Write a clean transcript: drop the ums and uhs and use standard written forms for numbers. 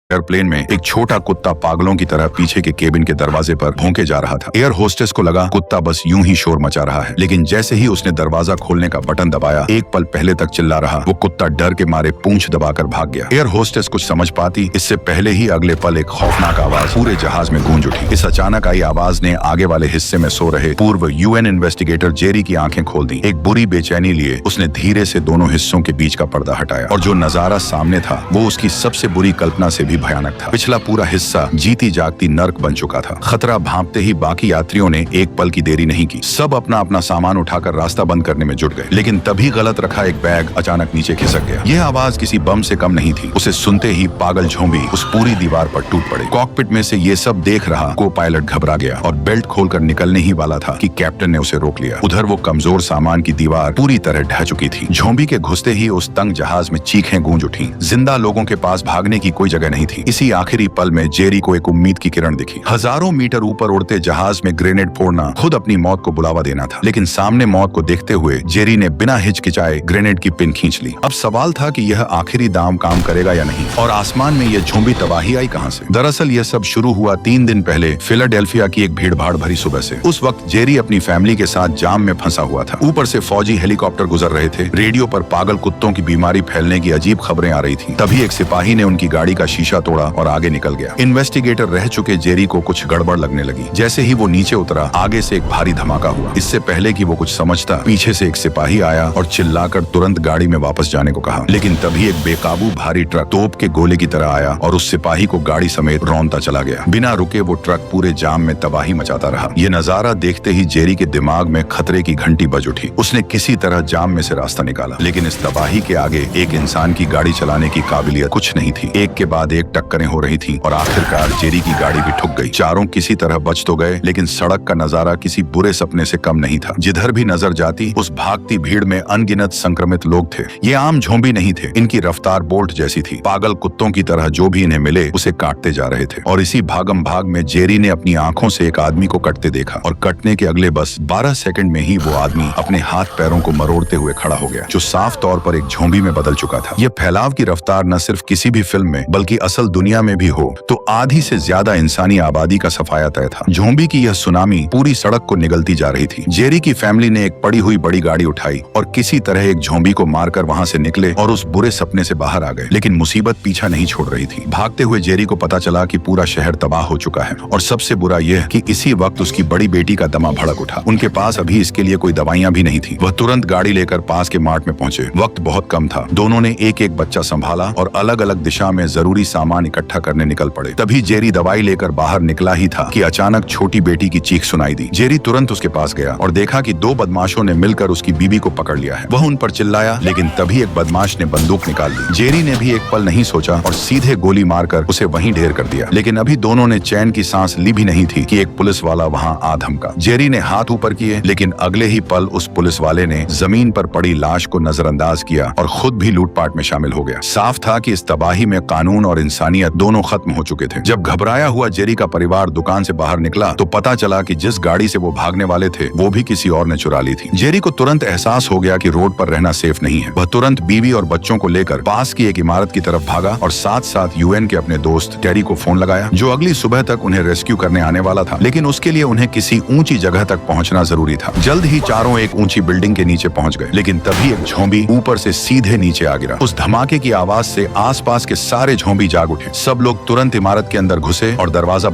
Airplane में एक छोटा कुत्ता पागलों की तरह पीछे के केबिन के दरवाजे पर भौंके जा रहा था। एयर होस्टेस को लगा कुत्ता बस यूं ही शोर मचा रहा है, लेकिन जैसे ही उसने दरवाजा खोलने का बटन दबाया, एक पल पहले तक चिल्ला रहा वो कुत्ता डर के मारे पूंछ दबाकर भाग गया। एयर होस्टेस कुछ समझ पाती इससे पहले ही अगले पल एक खौफनाक आवाज पूरे जहाज में गूंज उठी। इस अचानक आई आवाज ने आगे वाले हिस्से में सो रहे पूर्व यूएन इन्वेस्टिगेटर जेरी की आंखें खोल दी। एक बुरी बेचैनी लिए उसने धीरे से दोनों हिस्सों के बीच का पर्दा हटाया और जो नजारा सामने था वो उसकी सबसे बुरी कल्पना से भी भयानक था। पिछला पूरा हिस्सा जीती जागती नर्क बन चुका था। खतरा भांपते ही बाकी यात्रियों ने एक पल की देरी नहीं की। सब अपना अपना सामान उठाकर रास्ता बंद करने में जुट गए, लेकिन तभी गलत रखा एक बैग अचानक नीचे खिसक गया। यह आवाज किसी बम से कम नहीं थी। उसे सुनते ही पागल झोंबी उस पूरी दीवार पर टूट पड़े। कॉकपिट में से ये सब देख रहा को पायलट घबरा गया और बेल्ट खोलकर निकलने ही वाला था कि कैप्टन ने उसे रोक लिया। उधर वो कमजोर सामान की दीवार पूरी तरह ढह चुकी थी। झोंबी के घुसते ही उस तंग जहाज में चीखें गूंज उठी। जिंदा लोगों के पास भागने की कोई जगह नहीं थी। इसी आखिरी पल में जेरी को एक उम्मीद की किरण दिखी। हजारों मीटर ऊपर उड़ते जहाज में ग्रेनेड फोड़ना खुद अपनी मौत को बुलावा देना था, लेकिन सामने मौत को देखते हुए जेरी ने बिना हिचकिचाए ग्रेनेड की पिन खींच ली। अब सवाल था कि यह आखिरी दाम काम करेगा या नहीं, और आसमान में यह झोंबी तबाही आई कहां से। दरअसल यह सब शुरू हुआ 3 दिन पहले फिलाडेल्फिया की एक भीड़भाड़ भरी सुबह से। उस वक्त जेरी अपनी फैमिली के साथ जाम में फंसा हुआ था। ऊपर से फौजी हेलीकॉप्टर गुजर रहे थे। रेडियो पर पागल कुत्तों की बीमारी फैलने की अजीब खबरें आ रही थी। तभी एक सिपाही ने उनकी गाड़ी का शीशा तोड़ा और आगे निकल गया। इन्वेस्टिगेटर रह चुके जेरी को कुछ गड़बड़ लगने लगी। जैसे ही वो नीचे उतरा, आगे से एक भारी धमाका हुआ। इससे पहले कि वो कुछ समझता, पीछे से एक सिपाही आया और चिल्लाकर तुरंत गाड़ी में वापस जाने को कहा। लेकिन तभी एक बेकाबू भारी ट्रक तोप के गोले की तरह आया और उस सिपाही को गाड़ी समेत रौंदता चला गया। बिना रुके वो ट्रक पूरे जाम में तबाही मचाता रहा। ये नजारा देखते ही जेरी के दिमाग में खतरे की घंटी बज उठी। उसने किसी तरह जाम में से रास्ता निकाला, लेकिन इस तबाही के आगे एक इंसान की गाड़ी चलाने की काबिलियत कुछ नहीं थी। एक के बाद एक टक्करें हो रही थी और आखिरकार जेरी की गाड़ी भी ठुक गई। चारों किसी तरह बच तो गए, लेकिन सड़क का नजारा किसी बुरे सपने से कम नहीं था। जिधर भी नजर जाती उस भागती भीड़ में अनगिनत संक्रमित लोग थे। ये आम झोंबी नहीं थे। इनकी रफ्तार बोल्ट जैसी थी। पागल कुत्तों की तरह जो भी इन्हें मिले उसे काटते जा रहे थे। और इसी भागम भाग में जेरी ने अपनी आंखों से एक आदमी को कटते देखा, और कटने के अगले बस 12 सेकंड में ही वो आदमी अपने हाथ पैरों को मरोड़ते हुए खड़ा हो गया, जो साफ तौर पर एक झोंबी में बदल चुका था। यह फैलाव की रफ्तार न सिर्फ किसी भी फिल्म में बल्कि असल दुनिया में भी हो तो आधी से ज्यादा इंसानी आबादी का सफाया तय था। झोंबी की यह सुनामी पूरी सड़क को निगलती जा रही थी। जेरी की फैमिली ने एक पड़ी हुई बड़ी गाड़ी उठाई और किसी तरह एक झोंबी को मारकर वहां से निकले और उस बुरे सपने से बाहर आ गए। लेकिन मुसीबत पीछा नहीं छोड़ रही थी। भागते हुए जेरी को पता चला कि पूरा शहर तबाह हो चुका है, और सबसे बुरा यह कि इसी वक्त उसकी बड़ी बेटी का दमा भड़क उठा। उनके पास अभी इसके लिए कोई दवाइयां भी नहीं थी। वह तुरंत गाड़ी लेकर पास के मार्ट में पहुंचे। वक्त बहुत कम था। दोनों ने एक एक बच्चा संभाला और अलग अलग दिशा में जरूरी सामान इकट्ठा करने निकल पड़े। तभी जेरी दवाई लेकर बाहर निकला ही था कि अचानक छोटी बेटी की चीख सुनाई दी। जेरी तुरंत उसके पास गया और देखा कि 2 बदमाशों ने मिलकर उसकी बीबी को पकड़ लिया है। वह उन पर चिल्लाया, लेकिन तभी एक बदमाश ने बंदूक निकाल ली। जेरी ने भी एक पल नहीं सोचा और सीधे गोली मारकर उसे वहीं ढेर कर दिया। लेकिन अभी दोनों ने चैन की सांस ली भी नहीं थी कि एक पुलिस वाला वहां आ धमका। जेरी ने हाथ ऊपर किए, लेकिन अगले ही पल उस पुलिस वाले ने जमीन पर पड़ी लाश को नजरअंदाज किया और खुद भी लूटपाट में शामिल हो गया। साफ था कि इस तबाही में कानून और इंसानियत दोनों खत्म हो चुके थे। जब घबराया हुआ जेरी का परिवार दुकान से बाहर निकला तो पता चला कि जिस गाड़ी से वो भागने वाले थे वो भी किसी और ने चुरा ली थी। जेरी को तुरंत एहसास हो गया कि रोड पर रहना सेफ नहीं है। वह तुरंत बीवी और बच्चों को लेकर पास की एक इमारत की तरफ भागा और साथ साथ यूएन के अपने दोस्त टेरी को फोन लगाया, जो अगली सुबह तक उन्हें रेस्क्यू करने आने वाला था। लेकिन उसके लिए उन्हें किसी ऊंची जगह तक पहुंचना जरूरी था। जल्द ही चारों एक ऊंची बिल्डिंग के नीचे पहुंच गए, लेकिन तभी एक झोंबी ऊपर से सीधे नीचे आ गिरा। उस धमाके की आवाज से आसपास के सारे झोंबी जाग उठे। सब लोग तुरंत इमारत के अंदर घुसे और दरवाजा